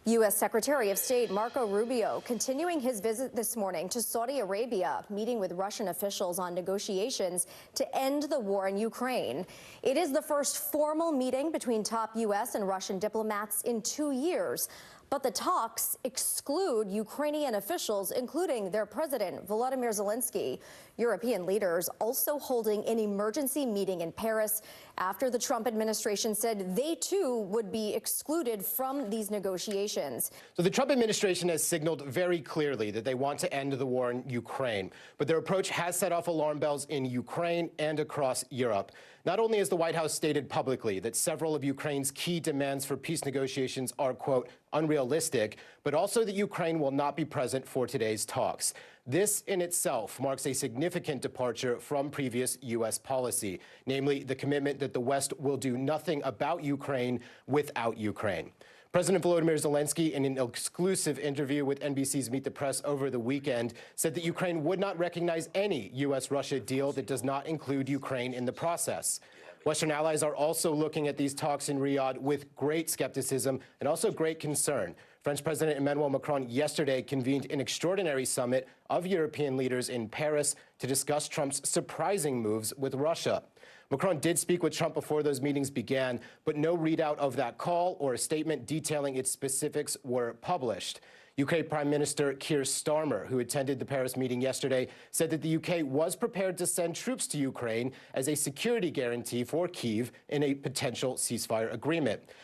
U.S. Secretary of State Marco Rubio continuing his visit this morning to Saudi Arabia, meeting with Russian officials on negotiations to end the war in Ukraine. It is the first formal meeting between top U.S. and Russian diplomats in 2 years. But the talks exclude Ukrainian officials, including their president, Volodymyr Zelenskyy. European leaders also holding an emergency meeting in Paris after the Trump administration said they, too, would be excluded from these negotiations. So the Trump administration has signaled very clearly that they want to end the war in Ukraine. But their approach has set off alarm bells in Ukraine and across Europe. Not only has the White House stated publicly that several of Ukraine's key demands for peace negotiations are, quote, unrealistic, but also that Ukraine will not be present for today's talks. This in itself marks a significant departure from previous U.S. policy, namely the commitment that the West will do nothing about Ukraine without Ukraine. President Volodymyr Zelenskyy, in an exclusive interview with NBC's Meet the Press over the weekend, said that Ukraine would not recognize any U.S.-Russia deal that does not include Ukraine in the process. Western allies are also looking at these talks in Riyadh with great skepticism and also great concern. French President Emmanuel Macron yesterday convened an extraordinary summit of European leaders in Paris to discuss Trump's surprising moves with Russia. Macron did speak with Trump before those meetings began, but no readout of that call or a statement detailing its specifics were published. UK Prime Minister Keir Starmer, who attended the Paris meeting yesterday, said that the UK was prepared to send troops to Ukraine as a security guarantee for Kyiv in a potential ceasefire agreement.